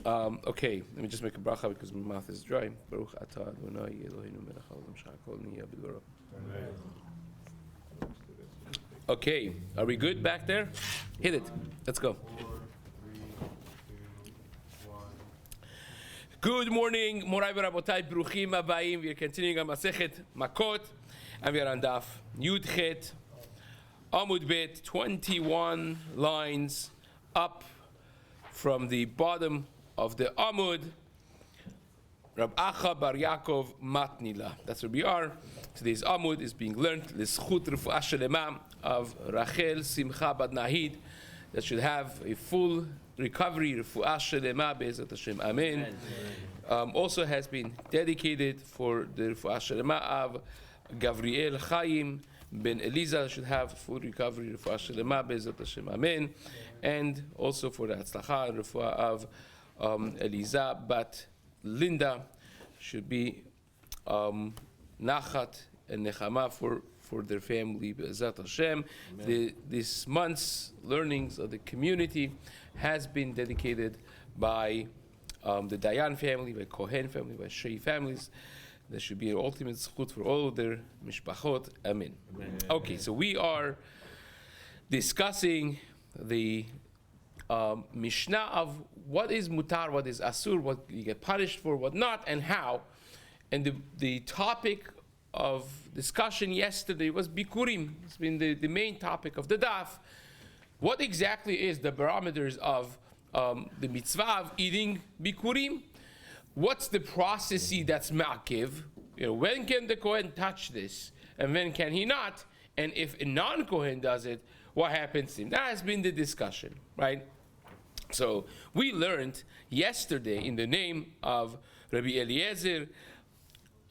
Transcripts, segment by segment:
Okay, let me just make a bracha because my mouth is dry. Baruch atah Adonai Eloheinu melech haolam shehakol niyeh b'dvaro. Okay, are we good back there? Hit it. Let's go. 4, 3, 2, 1. Good morning, Morai v'Rabotai, Bruchim Abayim. We are continuing on Masechet Makkot, and we are on Daf Yud Chet, Amud Bet, 21 lines up from the bottom of the Amud. Rab Acha Bar Yaakov Matnila. That's where we are. Today's Amud is being learned. L'schut refuah shelema of Rachel Simcha Bad Nahid, that should have a full recovery. Refuah shelema be'ezrat Hashem. Amen. Also has been dedicated for the refuah shelema of Gavriel Chaim Ben Eliza, should have full recovery. Refuah shelema be'ezrat Hashem. Amen. And also for the Hatzlacha refuah of Eliza Bat Linda, should be Nachat and Nechama for their family, Be'ezrat Hashem. This month's learnings of the community has been dedicated by the Dayan family, by Kohen family, by Shei families. There should be an ultimate zchut for all of their mishpachot. Amen. Okay, so we are discussing the Mishnah of what is mutar, what is asur, what you get punished for, what not, and how. And the topic of discussion yesterday was bikurim. It's been the main topic of the daf. What exactly is the barometers of the mitzvah of eating bikurim? What's the processy that's ma'akiv? When can the Kohen touch this, and when can he not? And if a non-Kohen does it, what happens to him? That has been the discussion, right? So we learned yesterday in the name of Rabbi Eliezer,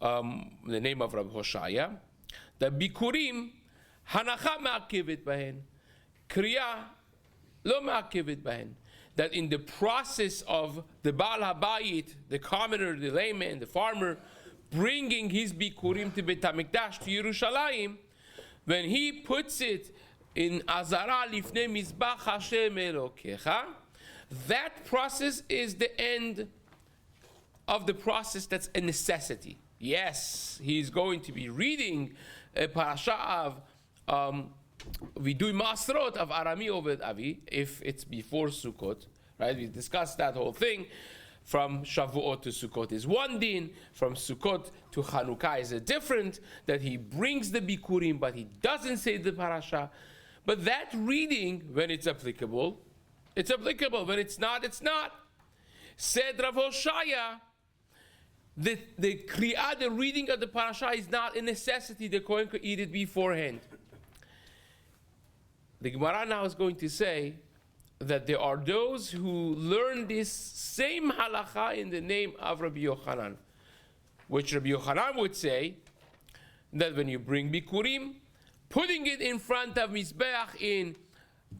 the name of Rabbi Hoshaya, that bikurim hanacha ma'akivet bahen, kriya lo ma'akivet bahen. That in the process of the Baal HaBayit, the commoner, the layman, the farmer, bringing his bikurim to Beit HaMikdash, to Yerushalayim, when he puts it in Azara Lifnei Mizbach Hashem Elokecha, that process is the end of the process that's a necessity. Yes, he's going to be reading a parasha of Vidui Masrot of Arami Oved Avi, if it's before Sukkot, right? We discussed that whole thing. From Shavuot to Sukkot is one din, from Sukkot to Chanukah is a different, that he brings the bikurim, but he doesn't say the parasha. But that reading, when it's applicable, it's applicable. When it's not, it's not. Said Rav Hoshaya, the kriyah, the reading of the parasha is not a necessity. The Kohen could eat it beforehand. The Gemara now is going to say that there are those who learn this same halacha in the name of Rabbi Yochanan, which Rabbi Yochanan would say that when you bring bikurim, putting it in front of Mizbeach in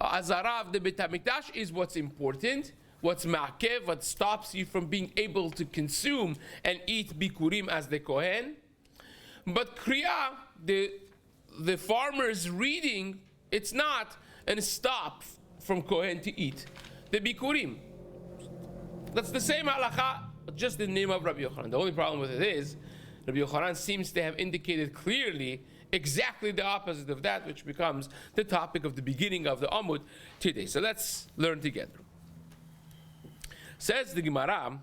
Azara of the Beit HaMikdash is what's important, what's ma'akev, what stops you from being able to consume and eat bikurim as the Kohen. But kriya, the farmer's reading, it's not a stop from Kohen to eat the bikurim. That's the same halacha, just in the name of Rabbi Yochanan. The only problem with it is, Rabbi Yochanan seems to have indicated clearly exactly the opposite of that, which becomes the topic of the beginning of the Amud today. So let's learn together. Says the Gemara,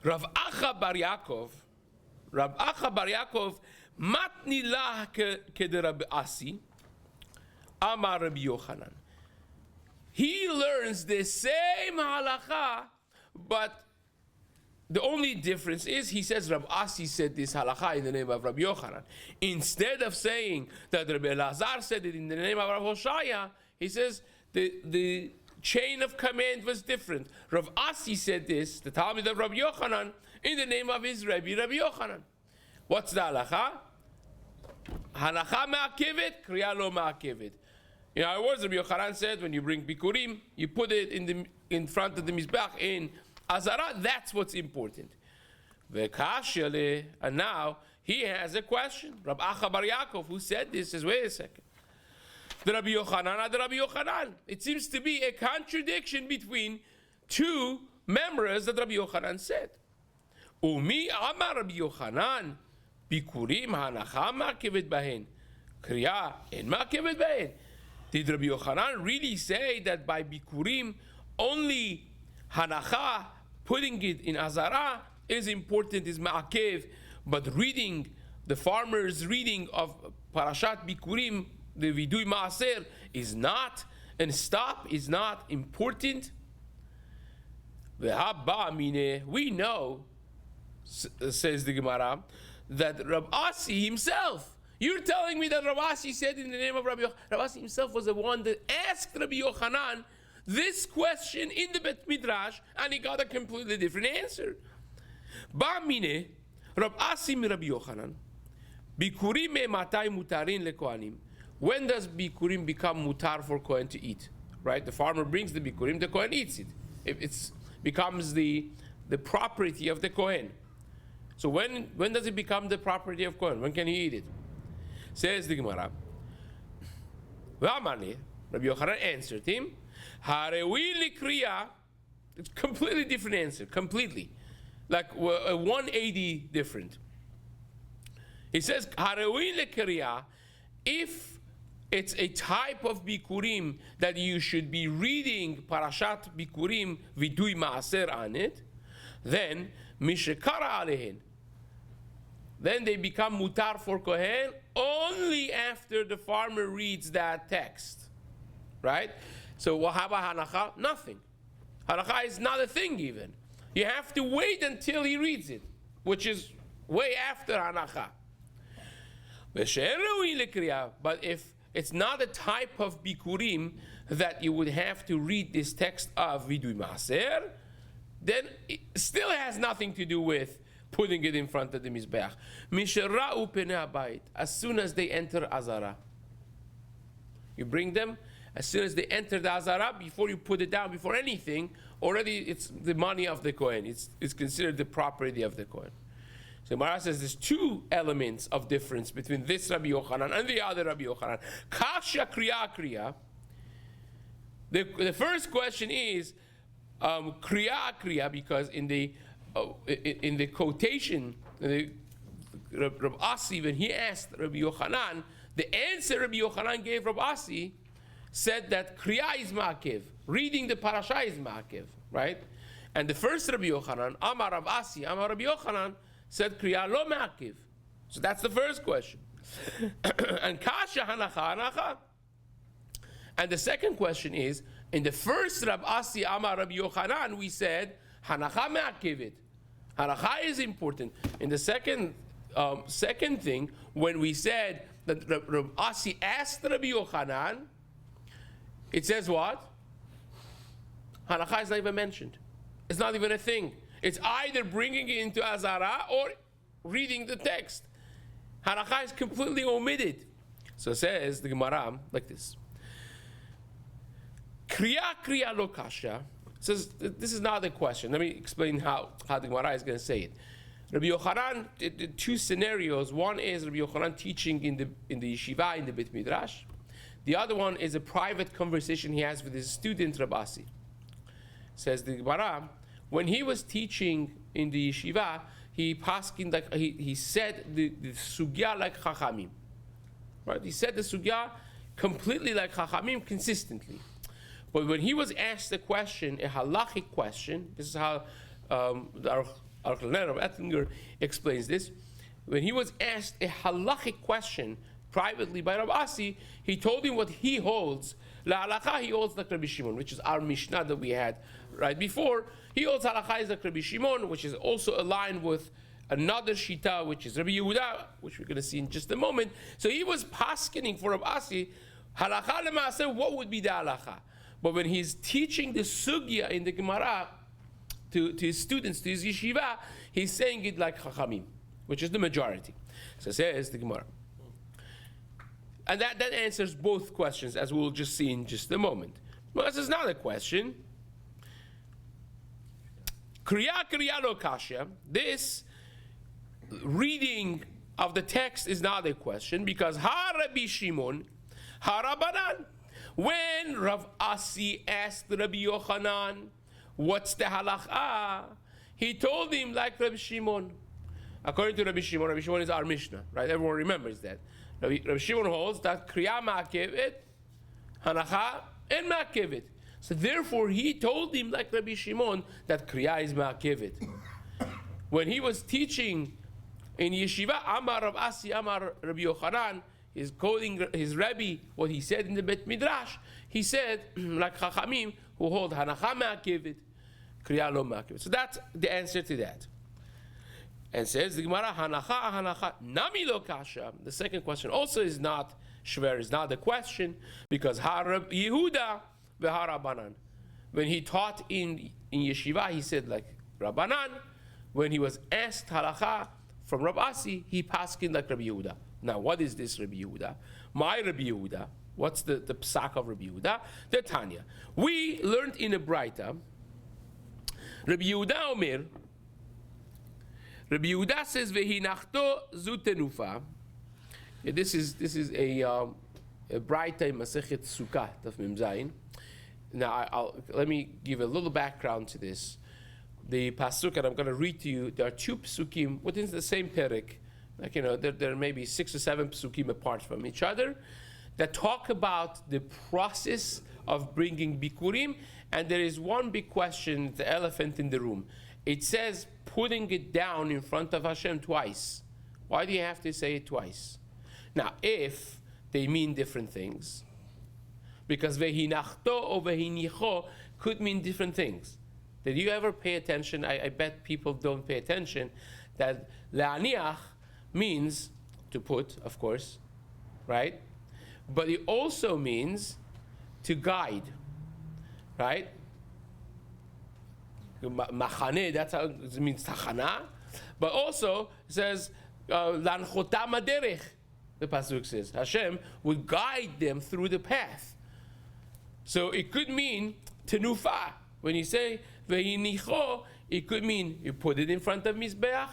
Rav Acha Bar Yaakov, matni lah kede Rabbi Asi, Amar Rabbi Yochanan. He learns the same halacha, but the only difference is, he says Rabbi Asi said this halacha in the name of Rabbi Yochanan. Instead of saying that Rabbi Elazar said it in the name of Rabbi Hoshaya, he says the chain of command was different. Rabbi Asi said this, the Talmud of Rabbi Yochanan, in the name of his Rabbi Yochanan. What's the halacha? Halacha ma'akivet, kriya lo ma'akivet. In other words, Rabbi Yochanan said, when you bring bikurim, you put it in front of the mizbach in Azara. That's what's important. And now he has a question. Rabbi Acha Bar Yaakov, who said this, says, wait a second. The Rabbi Yochanan. It seems to be a contradiction between two members that Rabbi Yochanan said. Umi amar Rabbi Yochanan, bikurim hanacha ma'akevet bahen, kriya en ma'akevet bahen. Did Rabbi Yochanan really say that by bikurim only hanacha, putting it in azara, is important, is ma'akev, but reading, the farmer's reading of Parashat Bikurim, the Vidui Maaser, is not, and stop is not important? We know, says the Gemara, that Rav Asi himself, you're telling me that Rav Asi said in the name of Rabbi Yochanan, Rav Asi himself was the one that asked Rabbi Yochanan this question in the Bet Midrash, and he got a completely different answer. Ba'mine, Rav Asi mi Rabbi Yochanan, Bikurim me matai mutarin lekohanim. When does Bikurim become mutar for Kohen to eat? Right? The farmer brings the Bikurim, the Kohen eats it. It becomes the property of the Kohen. So when does it become the property of Kohen? When can he eat it? Says the Gemara. V'amani, Rabbi Yochanan answered him, Harewi likriya. It's completely different answer, completely. Like 180 different. He says, Harewi likriya, if it's a type of Bikurim that you should be reading Parashat Bikurim Vidui Maaser on it, then Mishekara Alehen. Then they become mutar for Kohen only after the farmer reads that text. Right? So how about Hanacha? Nothing. Hanacha is not a thing even. You have to wait until he reads it, which is way after Hanacha. But if it's not a type of Bikurim that you would have to read this text of Vidui Maaser, then it still has nothing to do with putting it in front of the Mizbeach. Mishera'u penei habayit, as soon as they enter Azara. You bring them, as soon as they enter the Azara, before you put it down, before anything, already it's the money of the Kohen. It's considered the property of the Kohen. So Mara says there's two elements of difference between this Rabbi Yochanan and the other Rabbi Yochanan. Kasha kriya kriya. The first question is kriya kriya, because in the quotation, Rabbi Asi, when he asked Rabbi Yochanan, the answer Rabbi Yochanan gave Rabbi Asi said that kriya is ma'akev, reading the parasha is ma'akev, right? And the first Rabbi Yochanan, Amar Rav Asi, Amar Rabbi Yochanan, said kriya lo ma'akev. So that's the first question. And kasha hanacha hanacha. And the second question is, in the first Rav Asi Amar Rabbi Yochanan, we said hanacha ma'akevet. Hanacha is important. In the second thing, when we said that Rav Asi asked Rabbi Yochanan, it says what? Hanacha is not even mentioned. It's not even a thing. It's either bringing it into Azara or reading the text. Hanacha is completely omitted. So it says the Gemara like this. Kriya kriya lo kasha. Says this is not the question. Let me explain how the Gemara is going to say it. Rabbi Yochanan did two scenarios. One is Rabbi Yochanan teaching in the yeshiva, in the Beit Midrash. The other one is a private conversation he has with his student Rabbi Asi. Says the Gemara, when he was teaching in the yeshiva, he said the sugya like Chachamim. Right? He said the sugya completely like Chachamim, consistently. But when he was asked a question, a halachic question, this is how our Rabbi Ettinger explains this. When he was asked a halachic question privately by Rabbi Asi, he told him what he holds. La halacha, he holds like Rabbi Shimon, which is our Mishnah that we had right before. He holds halacha is like Rabbi Shimon, which is also aligned with another shita, which is Rabbi Yehuda, which we're going to see in just a moment. So he was paskening for Rabbi Asi, halacha lema'aseh, what would be the halacha? But when he's teaching the sugya in the Gemara to his students, to his yeshiva, he's saying it like Chachamim, which is the majority. So says the Gemara. And that answers both questions, as we'll just see in just a moment. Well, this is not a question. Kriya kriya lo kasha. This reading of the text is not a question, because ha Rabbi Shimon, ha Rabbanan. When Rav Asi asked Rabbi Yochanan, What's the halacha? He told him like Rabbi Shimon. According to Rabbi Shimon is our Mishnah, right? Everyone remembers that. Rabbi Shimon holds that Kriya Ma'akevet, Hanacha, and Ma'akevet. So therefore, he told him like Rabbi Shimon that Kriya is Ma'akevet. When he was teaching in yeshiva, Amar Rav Asi, Amar Rabbi Yochanan, is quoting his Rebbe, what he said in the Bet Midrash. He said, like Chachamim, who hold Hanacha Ma'akevet, Kriya Lo Ma'akevet. So that's the answer to that. And says the Gemara, Hanacha, Nami Lo Kasha. The second question also is not Shver, is not the question, because Harab Yehuda v'Harabanan. When he taught in yeshiva, he said like Rabbanan. When he was asked halacha from Rav Asi, he paskined like Rabbi Yehuda. Now, what is this Rabbi Yehuda? My Rabbi Yehuda. What's the psak of Rabbi Yehuda? The Tanya. We learned in a Braita, Rabbi Yehuda Omer, Rabbi Yehuda says, "Vehinachto zu tenufa." This is a Braita in Masechet Sukkah of Mem Zayin. Now, let me give a little background to this. The pasuk, and I'm going to read to you. There are two psukim within the same perek. Like there may be 6 or 7 psukim apart from each other that talk about the process of bringing bikurim. And there is one big question, the elephant in the room. It says putting it down in front of Hashem twice. Why do you have to say it twice? Now, if they mean different things, because vehinachto or vehinicho could mean different things. Did you ever pay attention? I bet people don't pay attention that le'aniach means to put, of course, right? But it also means to guide, right? Machane, that's how it means tachana. But also it says lanchotam aderech. The pasuk says Hashem would guide them through the path. So it could mean tenufa. When you say vehinicho, it could mean you put it in front of Mizbeach,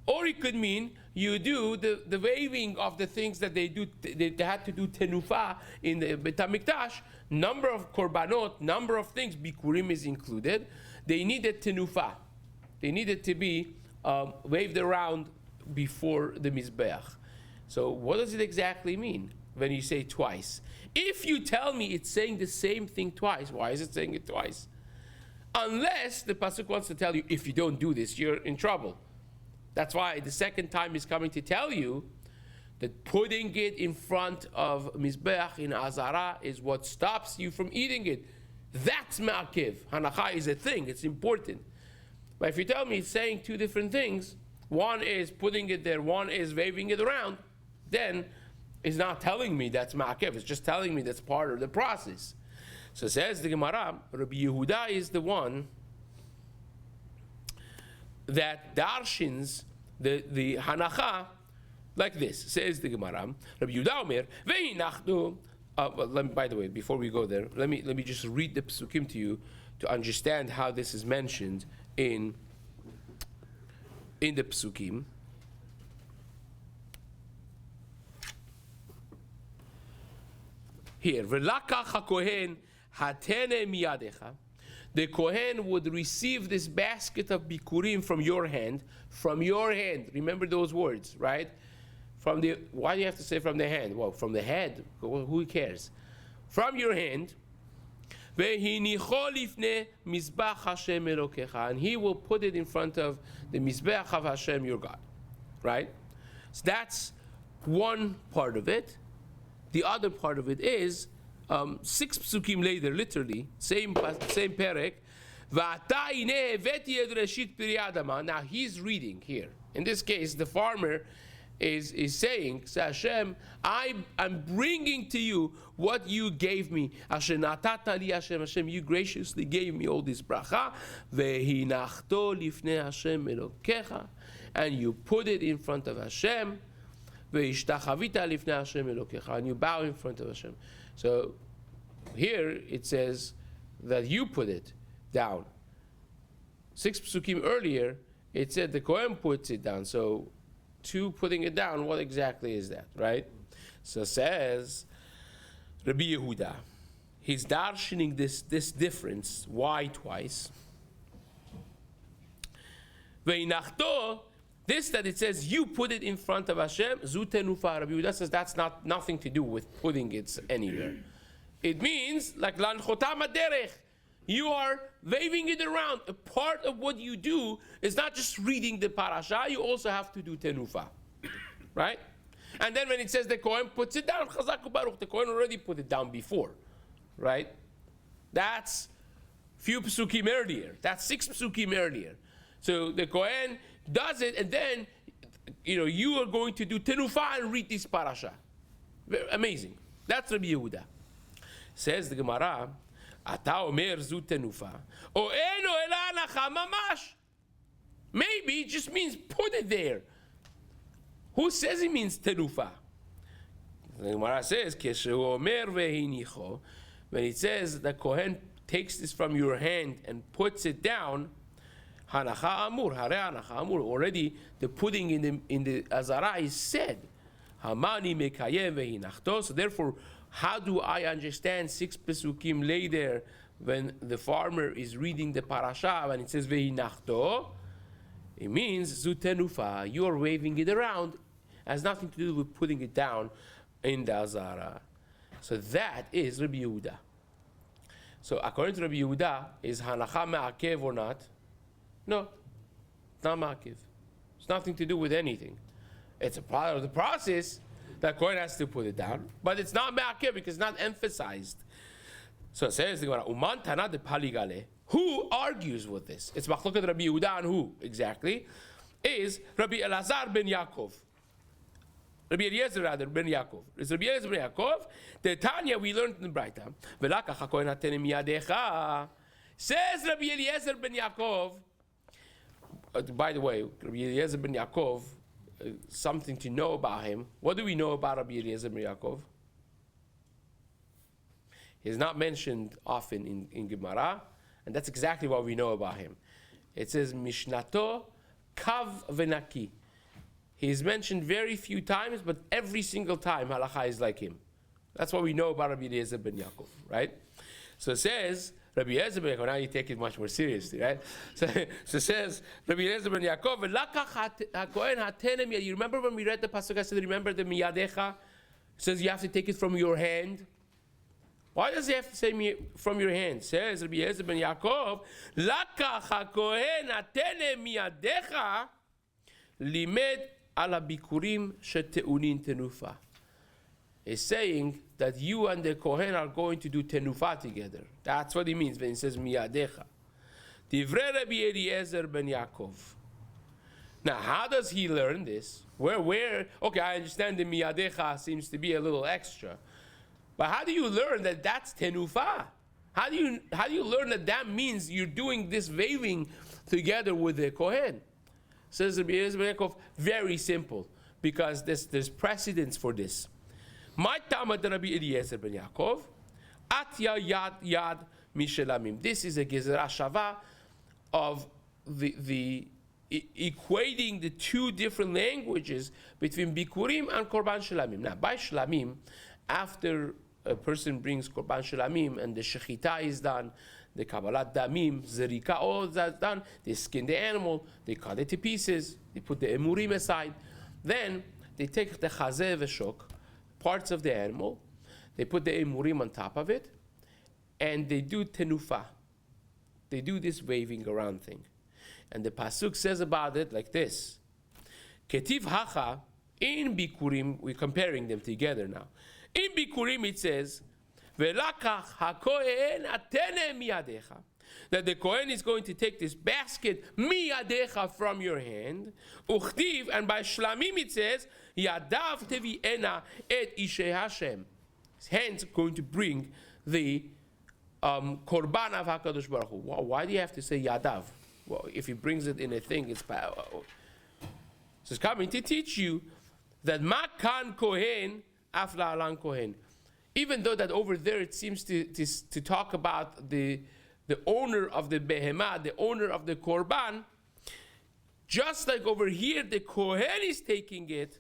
or it could mean you do the waving of the things that they do. They had to do tenufa in the Bet HaMikdash. Number of korbanot, number of things, bikurim is included. They needed tenufa. They needed to be waved around before the Mizbeach. So what does it exactly mean when you say twice? If you tell me it's saying the same thing twice, why is it saying it twice? Unless the pasuk wants to tell you, if you don't do this, you're in trouble. That's why the second time is coming to tell you that putting it in front of Mizbeach in Azara is what stops you from eating it. That's ma'akev. Hanacha is a thing, it's important. But if you tell me it's saying two different things, one is putting it there, one is waving it around, then it's not telling me that's ma'akev, it's just telling me that's part of the process. So says the Gemara, Rabbi Yehuda is the one that darshins the hanacha like this. Says the Gemara, Rabbi Yehuda Omer, ve'inachnu. By the way, before we go there, let me just read the psukim to you to understand how this is mentioned in the psukim. Here, v'lakach hakohen hatene miyadecha. The kohen would receive this basket of bikurim from your hand. From your hand. Remember those words, right? Why do you have to say from the hand? Well, from the head. Who cares? From your hand. And he will put it in front of the Mizbeach of Hashem, your God. Right? So that's one part of it. The other part of it is 6 psukim later, literally, same perek. Now he's reading here. In this case, the farmer is saying, Hashem, I'm bringing to you what you gave me. Hashem, you graciously gave me all this bracha. And you put it in front of Hashem. And you bow in front of Hashem. So here it says that you put it down. 6 psukim earlier, it said the Kohen puts it down. So 2 putting it down, what exactly is that, right? So says Rabbi Yehuda. he's darshaning this difference. Why twice? Ve'inachto, this that it says you put it in front of Hashem, zu tenufa. Rabbi Yehuda says that's nothing to do with putting it anywhere. It means like lanchotam aderech. You are waving it around. A part of what you do is not just reading the parasha, you also have to do tenufa. Right? And then when it says the Kohen puts it down, Chazak Baruch, the Kohen already put it down before. Right? That's few psukim earlier. That's 6 psukim earlier. So the Kohen does it, and then you are going to do tenufa and read this parasha. Amazing. That's Rabbi Yehuda. Says the Gemara, Ata omer zu tenufa, o eno ela hanacha mamash. Maybe it just means put it there. Who says it means tenufa? The Gemara says, Keshehu omer vehinicho, when it says the Kohen takes this from your hand and puts it down, hanacha amur, hare hanacha amur. Already the putting in the azara is said. Hamani mekayem vehinachto. So therefore, how do I understand 6 pesukim later when the farmer is reading the parasha and it says vehinachto? It means zutenufa. You are waving it around. It has nothing to do with putting it down in the azara. So that is Rabbi Yehuda. So according to Rabbi Yehuda, is hanacha me'akev or not? No, it's not ma'akev. It's nothing to do with anything. It's a part of the process that Kohen has to put it down, but it's not me'akev because it's not emphasized. So it says the Gemara, Uman Tana de Paligale. Who argues with this? It's Machloket Rabbi Yehuda and who exactly? Is Rabbi Elazar ben Yaakov. Rabbi Eliezer rather ben Yaakov. It's Rabbi Eliezer ben Yaakov. The Tanya we learned in the Braita. Velakach hakohen hatenem yadecha. Says Rabbi Eliezer ben Yaakov. By the way, Rabbi Eliezer ben Yaakov, something to know about him. What do we know about Rabbi Eliezer ben Yaakov? He's not mentioned often in Gemara, and that's exactly what we know about him. It says, Mishnato kav venaki. He's mentioned very few times, but every single time halacha is like him. That's what we know about Rabbi Eliezer ben Yaakov, right? So it says, Rabbi Eliezer ben Yaakov, now you take it much more seriously, right? So it says, Rabbi Eliezer ben Yaakov, you remember when we read the pasuk, I said, remember the miyadecha? It says you have to take it from your hand. Why does he have to say from your hand? Says Rabbi Eliezer ben Yaakov, Lakach hakohen hatene miyadecha limed ala bikurim sheteunin tenufa. Is saying that you and the Kohen are going to do tenufa together. That's what he means when he says miyadecha. Divrei Rabbi Eliezer ben Yaakov. Now, how does he learn this? Where? Okay, I understand the miyadecha seems to be a little extra. But how do you learn that that's tenufa? How do you learn that means you're doing this waving together with the Kohen? Says Rabbi Eliezer ben Yaakov, very simple, because there's precedence for this. My Tamad Rabbi Eliezer ben Yaakov, Atya yad mishelamim. This is a gezerah shava of the equating the two different languages between bikurim and korban shlamim. Now, by shlamim, after a person brings korban shlamim and the shechita is done, the kabbalat damim, zerika, all that's done, they skin the animal, they cut it to pieces, they put the emurim aside, then they take the chazeh v'shok, parts of the animal, they put the emurim on top of it, and they do tenufa. They do this waving around thing. And the pasuk says about it like this: Ketiv hacha in bikurim. We're comparing them together now. In bikurim it says, "Velakach hakohen atene miyadecha." That the Kohen is going to take this basket miyadecha from your hand. Uchtiv, and by shlamim it says, "Yadav teviena et ishe Hashem." His hands are going to bring the korban of Hakadosh Baruch Hu. Why do you have to say yadav? Well, if he brings it in a thing, it's power. So it's coming to teach you that makan kohen afla alan kohen. Even though that over there it seems to talk about the owner of the behemah, the owner of the korban, just like over here the kohen is taking it,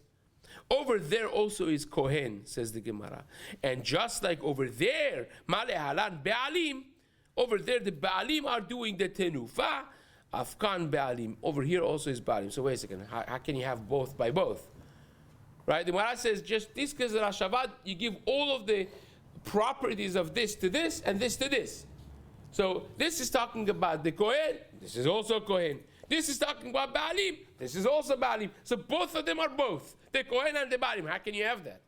Over there also is Kohen, says the Gemara. And just like over there, Male Halan Be'alim, over there the Ba'alim are doing the Tenufa, Afkan Be'alim. Over here also is Ba'alim. So wait a second, how can you have both by both? Right? The Gemara says, just this because Rashavat, you give all of the properties of this to this and this to this. So this is talking about the Kohen, this is also Kohen. This is talking about Ba'alim, this is also Ba'alim. So both of them are both, the Kohen and the Ba'alim. How can you have that?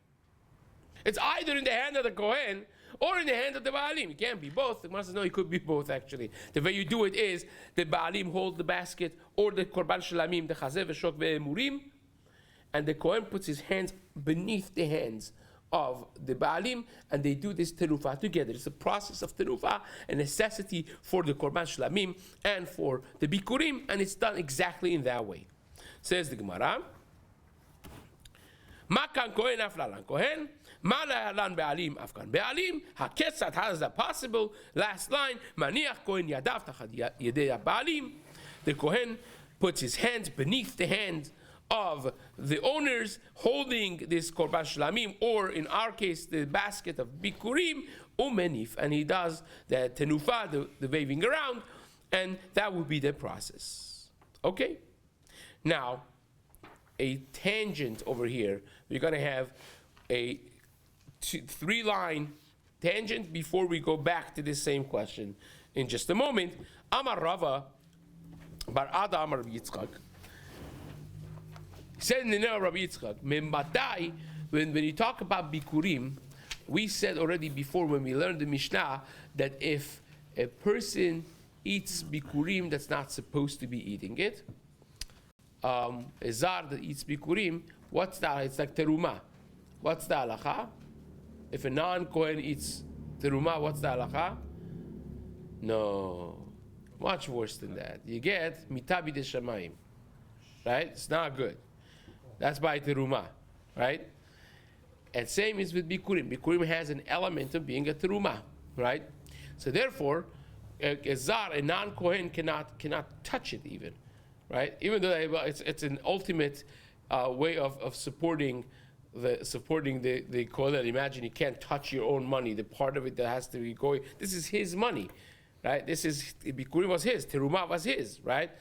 It's either in the hand of the Kohen or in the hand of the Ba'alim. It can't be both. The Gemara says, no, it could be both actually. The way you do it is, the Ba'alim hold the basket, or the Korban Shlamim, the Chazeh v'Shok ve'emurim, and the Kohen puts his hands beneath the hands of the Ba'alim, and they do this tenufa together. It's a process of tenufa, a necessity for the Korban Shlamim and for the Bikurim, and it's done exactly in that way. Says the Gemara, Makan Kohen aflalan Kohen, Malalan Ba'alim afkan Ba'alim, Haketzat, how is that possible? Last line, Maniach Kohen Yadav Tachad Yedei Ba'alim. The Kohen puts his hands beneath the hands of the owners holding this Korban Shlamim, or in our case, the basket of Bikurim, Umenif, and he does the Tenufa, the waving around, and that would be the process. Okay? Now, a tangent over here. We're going to have a 3-line tangent before we go back to this same question in just a moment. Amar Rava, Bar Ada Amar Rabbi Yitzchak, said in the name of Rabbi Yitzchak, when you talk about Bikurim, we said already before when we learned the Mishnah that if a person eats Bikurim that's not supposed to be eating it, a zar that eats Bikurim, what's that? It's like teruma. What's the halacha? If a non-Kohen eats teruma, what's the halacha? No, much worse than that. You get mitabi de shamayim, right? It's not good. That's by teruma, right? And same is with Bikurim. Bikurim has an element of being a teruma, right? So therefore, a zar, a non-Kohen cannot touch it even, right? Even though it's an ultimate way of supporting the kollel. Imagine you can't touch your own money. The part of it that has to be going. This is his money, right? This is Bikurim was his, teruma was his, right?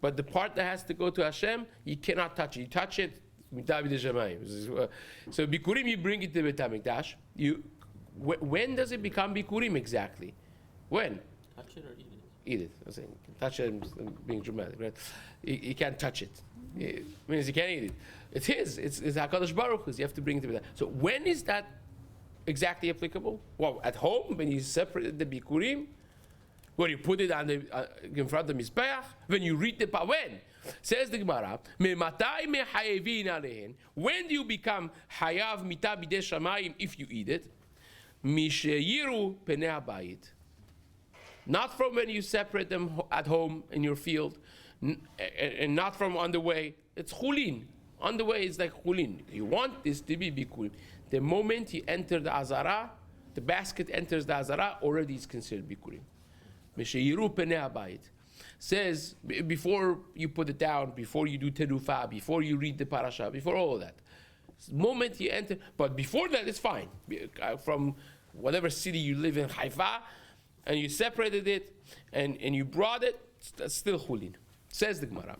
But the part that has to go to Hashem, you cannot touch it. You touch it, so Bikurim, you bring it to Beit HaMikdash. When does it become Bikurim exactly? When? Touch it or eat it? Eat it. I'm saying, touch it, I'm being dramatic, right? You can't touch it. It means you can't eat it. It's his. It's HaKadosh Baruch Hu's. You have to bring it to Beit HaMikdash. So when is that exactly applicable? Well, at home, when you separate the Bikurim, when you put it on in front of the Mizbeach, when you read the when? Says the Gemara, when do you become Hayav Mita Bidei Shamayim if you eat it? Misheyiru Penei Habayit. Not from when you separate them at home in your field, and not from on the way. It's chulin. On the way, it's like chulin. You want this to be bikurim. The moment you enter the azara, the basket enters the azara, already it's considered bikurim. Misheyiru Penei Habayit. Says, before you put it down, before you do tenufa, before you read the parasha, before all of that. The moment you enter, but before that, it's fine. From whatever city you live in, Haifa, and you separated it, and you brought it, that's still chulin. Says the Gemara.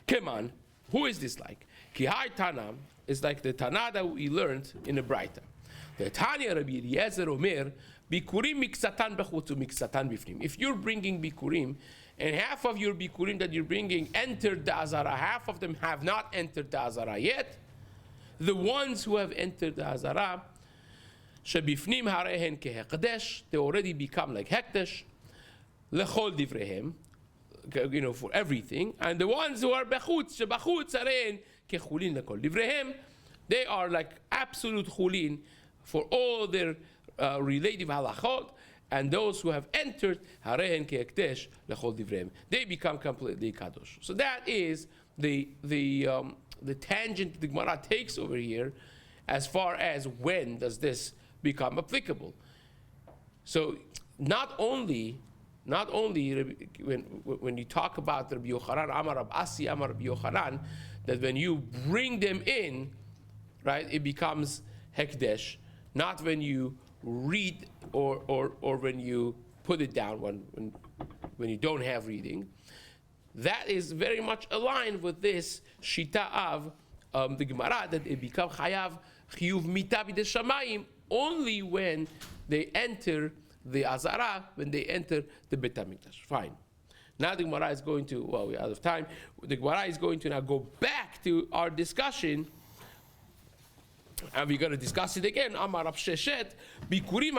Keman, who is this like? Kihai Tana is like the Tana that we learned in the Braita. The Tanya Rabbi Eliezer Omer, Bikurim miksatan bechutzu miksatan bifnim. If you're bringing Bikurim, and half of your Bikurim that you're bringing entered the Azara, half of them have not entered the Azara yet, the ones who have entered the Azara, shebifnim harehen kehekdesh, they already become like hekdesh, lechol divrehem, for everything, and the ones who are bechutz, shebachutz harehen kechulin lechol divrehem, they are like absolute chulin for all their relative halachot, and those who have entered harehen keekdesh lechol divrehem, they become completely kadosh. So that is the tangent the Gemara takes over here, as far as when does this become applicable. So not only not only when you talk about Rabbi Yochanan, Amar Rab Asi, Amar Rabbi Yochanan, that when you bring them in, right, it becomes hekdesh, not when you read or when you put it down when you don't have reading. That is very much aligned with this shita of the Gemara, that it becomes chayav chiyuv mita b'des shamayim only when they enter the azara, when they enter the Bet HaMikdash. Fine. Now the Gemara is going to, well, we're out of time. The Gemara is going to now go back to our discussion, and we're going to discuss it again. Amar Rav Sheshet, bikurim